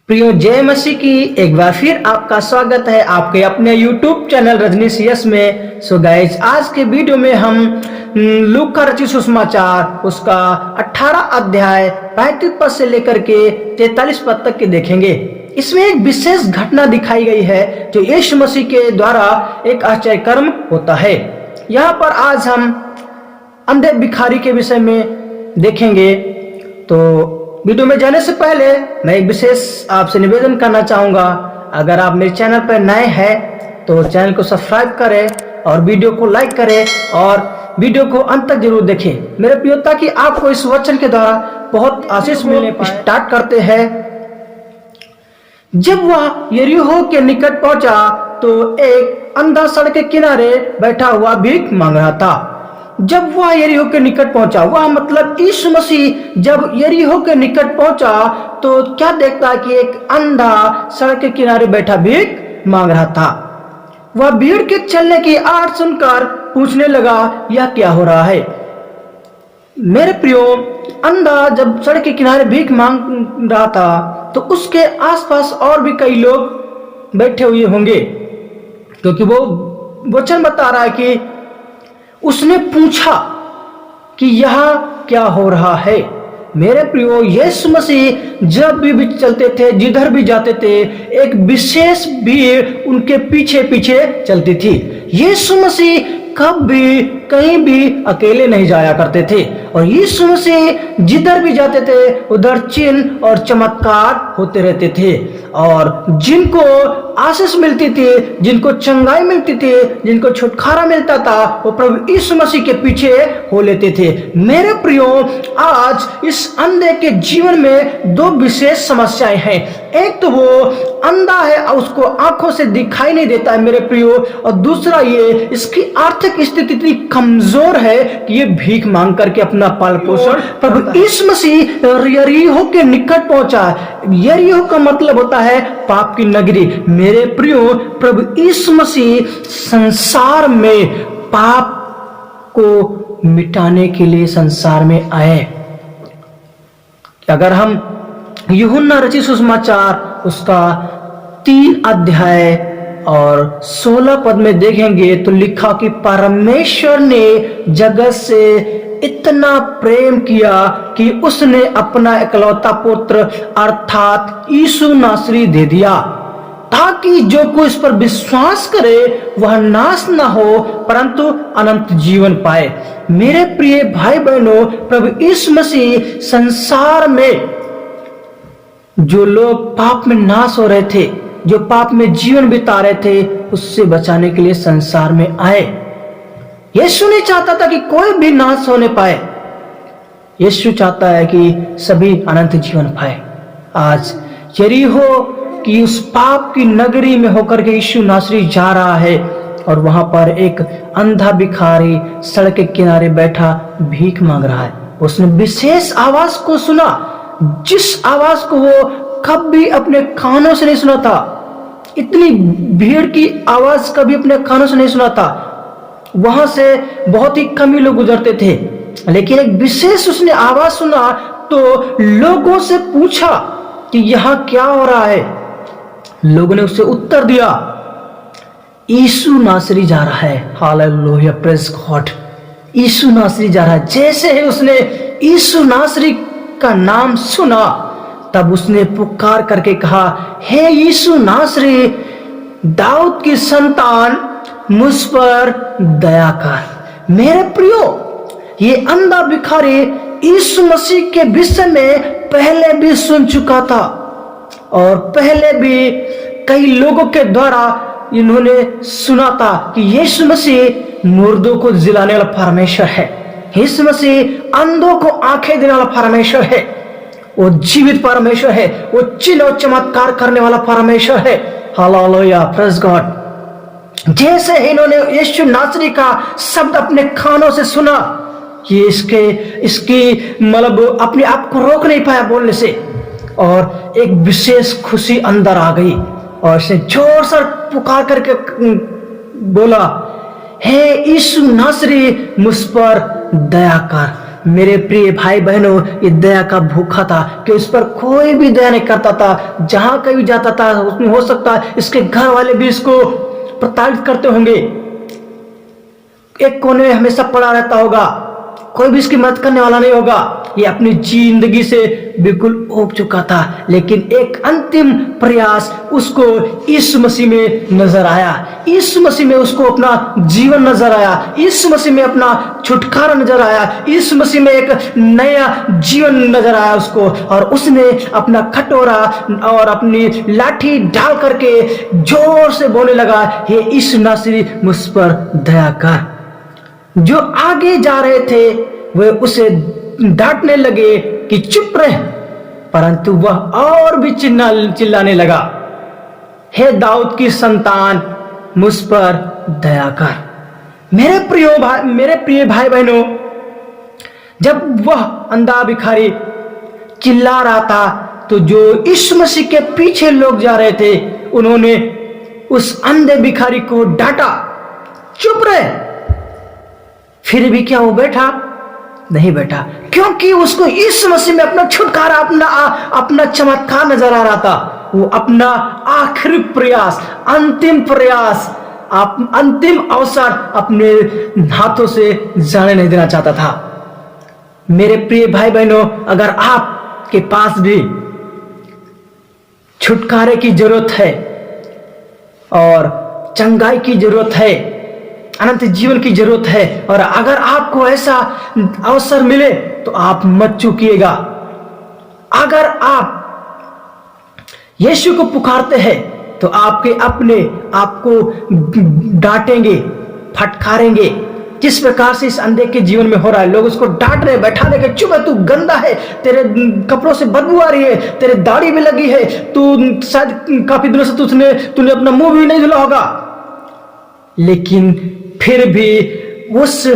प्रियो जय मसीह की एक बार फिर आपका स्वागत है आपके अपने YouTube चैनल रजनीश यस में। सो गाइज आज के वीडियो में हम लूका का रचित सुसमाचार उसका 18 अध्याय 35 पद से लेकर के 43 पद तक के देखेंगे। इसमें एक विशेष घटना दिखाई गई है जो यीशु मसीह के द्वारा एक आश्चर्य कर्म होता है। यहाँ पर आज हम अंधे भिखारी के विषय में देखेंगे। तो वीडियो में जाने से पहले मैं एक विशेष आपसे निवेदन करना चाहूंगा, अगर आप मेरे चैनल पर नए हैं तो चैनल को सब्सक्राइब करें और वीडियो को लाइक करें और वीडियो को अंत तक जरूर देखें। मेरे प्रियता कि आपको इस वचन के द्वारा बहुत आशीष मिलने स्टार्ट करते हैं। जब वह यरीहो के निकट पहुंचा तो एक अंधा सड़क के किनारे बैठा हुआ भीख मांग रहा था। जब वह यरीहो के निकट पहुंचा, वह मतलब यीशु मसीह जब यरीहो के निकट पहुंचा तो क्या देखता कि एक अंधा सड़क के किनारे बैठा भीख मांग रहा था। वह भीड़ के चलने की आवाज सुनकर पूछने लगा, यह क्या हो रहा है। मेरे प्रियो, अंधा जब सड़क के किनारे भीख मांग रहा था तो उसके आसपास और भी कई लोग बैठे हुए होंगे, क्योंकि वो वचन बता रहा है कि उसने पूछा कि यह क्या हो रहा है। मेरे प्रियो, यीशु मसीह जब भी चलते थे, जिधर भी जाते थे, एक विशेष भीड़ उनके पीछे पीछे चलती थी। यीशु मसीह कभी कहीं भी अकेले नहीं जाया करते थे और यीशु मसीह जिधर भी जाते थे उधर चिन्ह और चमत्कार होते रहते थे और जिनको आशीष मिलती थी, जिनको चंगाई मिलती थी, जिनको छुटकारा मिलता था, वो प्रभु यीशु मसीह के पीछे हो लेते थे। मेरे प्रियो, आज इस अंधे के जीवन में दो विशेष समस्याएं हैं। एक तो वो अंधा है और उसको आंखों से दिखाई नहीं देता है मेरे प्रियो, और दूसरा ये इसकी आर्थिक स्थिति इतनी कमजोर है कि ये भीख मांग करके अपना पाल पोषण प्रभु यीशु मसीह यरीहो के निकट पहुंचा। यरीहो का मतलब होता है पाप की नगरी। मेरे प्रियो, प्रभु यीशु मसीह संसार में पाप को मिटाने के लिए संसार में आए। अगर हम यूहन्ना रचित सुसमाचार उसका 3 अध्याय और 16 पद में देखेंगे तो लिखा कि परमेश्वर ने जगत से इतना प्रेम किया कि उसने अपना इकलौता पुत्र अर्थात यीशु नासरी दे दिया, ताकि जो कोई इस पर विश्वास करे वह नाश न हो परंतु अनंत जीवन पाए। मेरे प्रिय भाई बहनों, प्रभु यीशु मसीह संसार में जो लोग पाप में नाश हो रहे थे, जो पाप में जीवन बिता रहे थे, उससे बचाने के लिए संसार में आए। यीशु नहीं चाहता था कि कोई भी नाश होने पाए, यीशु चाहता है कि सभी अनंत जीवन पाए। आज यरीहो कि उस पाप की नगरी में होकर के यीशु नासरी जा रहा है और वहां पर एक अंधा भिखारी सड़क के किनारे बैठा भीख मांग रहा है। उसने विशेष आवाज को सुना, जिस आवाज को वो कभी अपने कानों से नहीं सुना था। इतनी भीड़ की आवाज कभी अपने कानों से नहीं सुना था। वहां से बहुत ही कम ही लोग गुजरते थे, लेकिन एक विशेष उसने आवाज सुना तो लोगों से पूछा कि यहां क्या हो रहा है। लोगों ने उससे उत्तर दिया, यीशु नासरी जा रहा है। Hallelujah, praise God. यीशु नासरी जा रहा है। जैसे ही उसने यीशु नासरी का नाम सुना तब उसने पुकार करके कहा, हे यीशु नासरी, दाऊद की संतान, मुझ पर दया कर। मेरे प्रियो, ये अंधा भिखारी यीशु मसीह के विषय में पहले भी सुन चुका था और पहले भी कई लोगों के द्वारा इन्होंने सुना था कि यीशु मसीह मुर्दों को जिलाने वाला परमेश्वर है। यीशु मसीह अंधों को आंखें देने वाला परमेश्वर है, वो जीवित परमेश्वर है, वो चिन्ह और चमत्कार करने वाला परमेश्वर है। Hallelujah, praise God. जैसे ही इन्होंने यीशु नासरी का शब्द अपने कानों से सुना, ये इसकी मतलब अपने आप को रोक नहीं पाया बोलने से, और एक विशेष खुशी अंदर आ गई और इसने जोर से पुकार करके बोला, हे यीशु नासरी, मुझ पर दया कर। मेरे प्रिय भाई बहनों, ये दया का भूखा था कि उस पर कोई भी दया नहीं करता था। जहां कहीं जाता था, उसमें हो सकता है इसके घर वाले भी इसको प्रताड़ित करते होंगे, एक कोने में हमेशा पड़ा रहता होगा, कोई भी इसकी मदद करने वाला नहीं होगा। ये अपनी जिंदगी से बिल्कुल ऊब चुका था, लेकिन एक अंतिम प्रयास उसको यीशु मसीह में नजर आया। यीशु मसीह में उसको अपना जीवन नजर आया, यीशु मसीह में अपना छुटकारा नजर आया, यीशु मसीह में एक नया जीवन नजर आया उसको। और उसने अपना कटोरा और अपनी लाठी डाल करके जोर से बोलने लगा, हे यीशु नासरी, मुझ पर दया कर। जो आगे जा रहे थे वे उसे डांटने लगे कि चुप रह, परंतु वह और भी चिल्लाने लगा, हे दाऊद की संतान, मुझ पर दया कर। मेरे प्रिय भाई बहनों, जब वह अंधा भिखारी चिल्ला रहा था तो जो यीशु मसीह के पीछे लोग जा रहे थे उन्होंने उस अंधे भिखारी को डांटा, चुप रह। फिर भी क्या वो बैठा? नहीं बैठा, क्योंकि उसको यीशु मसीह में अपना छुटकारा, अपना चमत्कार नजर आ रहा था। वो अपना आखिरी प्रयास, अंतिम प्रयास, अंतिम अवसर अपने हाथों से जाने नहीं देना चाहता था। मेरे प्रिय भाई बहनों, अगर आपके पास भी छुटकारे की जरूरत है और चंगाई की जरूरत है, अनंत जीवन की जरूरत है, और अगर आपको ऐसा अवसर मिले तो आप मत चूकिएगा। अगर आप यीशु को पुकारते हैं तो आपके अपने आपको डांटेंगे, फटकारेंगे, जिस प्रकार से इस अंधे के जीवन में हो रहा है। लोग उसको डांट रहे, बैठा देकर, चुप है, तू गंदा है, तेरे कपड़ों से बदबू आ रही है, तेरे दाढ़ी भी लगी है, तू शायद काफी दिनों से तूने अपना मुंह भी नहीं धुला होगा। लेकिन फिर भी उस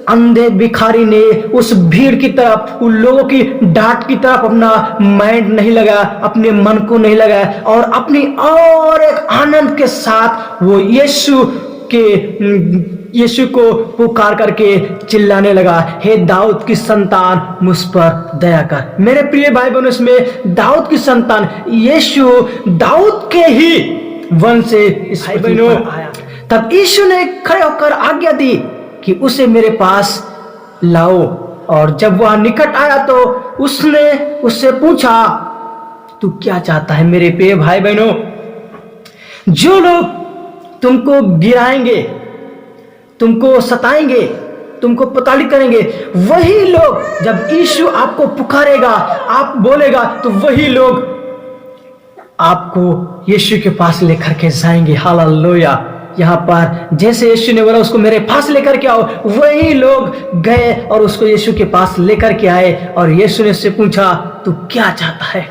अंधे भिखारी ने उस भीड़ की तरफ, उन लोगों की डांट की तरफ अपना माइंड नहीं लगाया, अपने मन को नहीं लगाया, और अपनी और एक आनंद के साथ वो यीशु को पुकार करके चिल्लाने लगा, हे दाऊद की संतान, मुझ पर दया कर। मेरे प्रिय भाई बहनों, इसमें दाऊद की संतान, यीशु दाऊद के ही वंश से इस भाई बहनों आया। तब यीशु ने खड़े होकर आज्ञा दी कि उसे मेरे पास लाओ, और जब वह निकट आया तो उसने उससे पूछा, तू क्या चाहता है? मेरे प्रिय भाई बहनों, जो लोग तुमको गिराएंगे, तुमको सताएंगे, तुमको प्रताड़ित करेंगे, वही लोग जब यीशु आपको पुकारेगा, आप बोलेगा, तो वही लोग आपको यीशु के पास लेकर के जाएंगे। हालेलुया। यहाँ पर जैसे यीशु ने बोला उसको मेरे पास लेकर के आओ, वही लोग गए और उसको यीशु के पास लेकर के आए, और यीशु ने उससे पूछा, तू क्या चाहता है?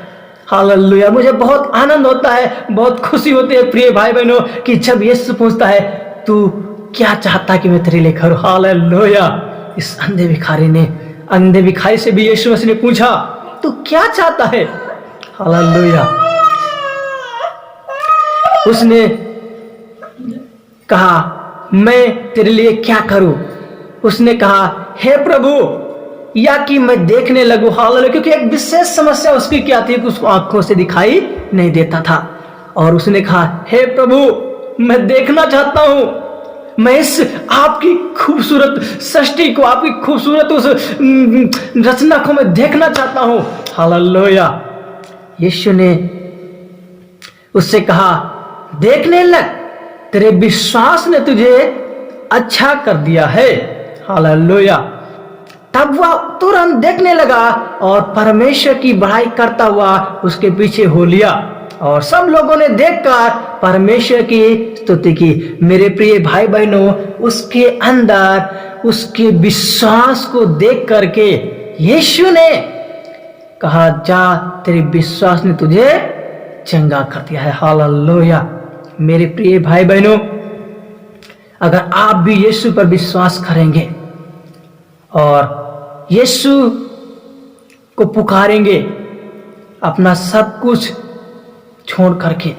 हालेलुया। मुझे बहुत आनंद होता है, बहुत खुशी होती है प्रिय भाई बहनों, कि जब यीशु पूछता है, तू क्या चाहता कि मैं तेरे लिए करूं? हालेलुया। इस अंधे भिखारी से भी यीशु मसीह ने पूछा, तू क्या चाहता है? हालेलुया। उसने कहा, मैं तेरे लिए क्या करूं? उसने कहा, हे प्रभु, या कि मैं देखने लगूं। हालेलुया। क्योंकि एक विशेष समस्या उसकी क्या थी कि उसको आंखों से दिखाई नहीं देता था, और उसने कहा, हे प्रभु, मैं देखना चाहता हूं, मैं इस आपकी खूबसूरत सृष्टि को, आपकी खूबसूरत उस रचना को मैं देखना चाहता हूं। हालेलुया। यीशु ने उससे कहा, देखने लग, तेरे विश्वास ने तुझे अच्छा कर दिया है। हालेलुया। तब वह तुरंत देखने लगा और परमेश्वर की बड़ाई करता हुआ उसके पीछे हो लिया, और सब लोगों ने देखकर परमेश्वर की स्तुति की। मेरे प्रिय भाई बहनों, उसके अंदर उसके विश्वास को देख करके यीशु ने कहा, जा, तेरे विश्वास ने तुझे चंगा कर दिया है। हालेलुया। मेरे प्रिय भाई बहनों, अगर आप भी यीशु पर विश्वास करेंगे और यीशु को पुकारेंगे, अपना सब कुछ छोड़ करके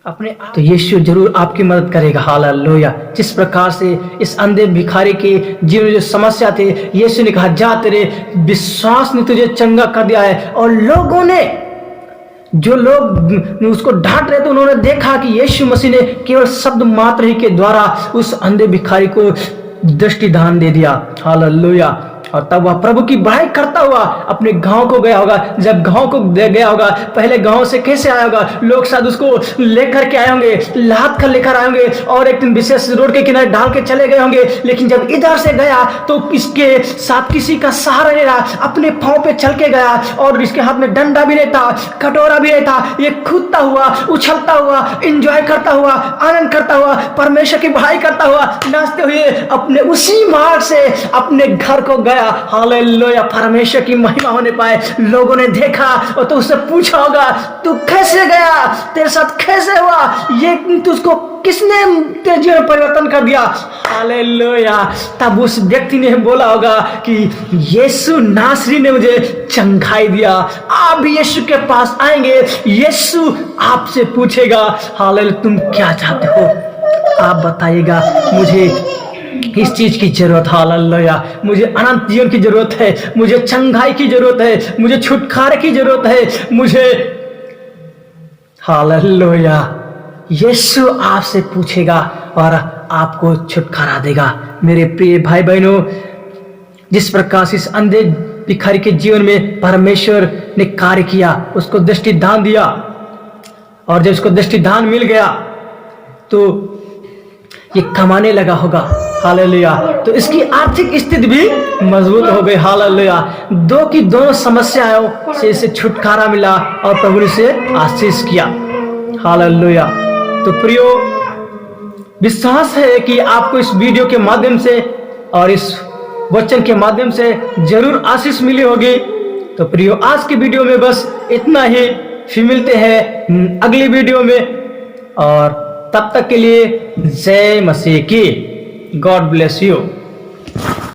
अपने तो यीशु जरूर आपकी मदद करेगा। हालेलुया। जिस प्रकार से इस अंधे भिखारी के जीवन में जो समस्या थे, यीशु ने कहा जा तेरे विश्वास ने तुझे चंगा कर दिया है। और लोगों ने, जो लोग उसको डांट रहे थे, उन्होंने देखा कि यीशु मसीह ने केवल शब्द मात्र ही के द्वारा उस अंधे भिखारी को दृष्टि दान दे दिया। हालेलुया। और तब वह प्रभु की बड़ाई करता हुआ अपने गांव को गया होगा। जब गांव को गया होगा, पहले गांव से कैसे आया होगा, लोग शायद उसको लेकर के आए होंगे, लाद कर लेकर आए होंगे और एक दिन विशेष रोड के किनारे डाल के चले गए होंगे। लेकिन जब इधर से गया तो इसके साथ किसी का सहारा नहीं रहा, अपने पांव पे चल के गया और इसके हाथ में डंडा भी नहीं था, कटोरा भी नहीं था। ये कूदता हुआ, उछलता हुआ, एंजॉय करता हुआ, आनंद करता हुआ, परमेश्वर की बड़ाई करता हुआ, नाचते हुए अपने उसी मार्ग से अपने घर को गया। हालेलुया। परमेश्वर की महिमा होने पाए। लोगों ने देखा और तो उससे पूछा होगा तू कैसे गया, तेरे साथ कैसे हुआ, ये तुझको किसने तेरे जीवन में परिवर्तन कर दिया। हालेलुया। तब उस व्यक्ति ने बोला होगा कि यीशु नासरी ने मुझे चंगाई दिया। आप भी यीशु के पास आएंगे, यीशु आपसे पूछेगा हालेलुया तुम क्या चाहते हो, आप बताइएगा मुझे इस चीज की जरूरत। हालेलुया। मुझे अनंत जीवन की जरूरत है, मुझे चंगाई की जरूरत है, मुझे छुटकारे की जरूरत है, मुझे हालेलुया। यीशु आपसे पूछेगा और आपको छुटकारा देगा। मेरे प्रिय भाई बहनों, जिस प्रकार से इस अंधे भिखारी के जीवन में परमेश्वर ने कार्य किया, उसको दृष्टि दान दिया और जब उसको दृष्टि दान मिल गया तो ये कमाने लगा होगा। हालेलुया। तो इसकी आर्थिक स्थिति भी मजबूत हो गई। हालेलुया। दो की दोनों समस्याओं से इसे छुटकारा मिला और प्रभु ने इसे आशीष किया। हालेलुया। तो प्रियो, विश्वास है कि आपको इस वीडियो के माध्यम से और इस वचन के माध्यम से जरूर आशीष मिली होगी। तो प्रियो, आज की वीडियो में बस इतना ही। फिर मिलते हैं अगली वीडियो में और तब तक के लिए जय मसीह की। God bless you.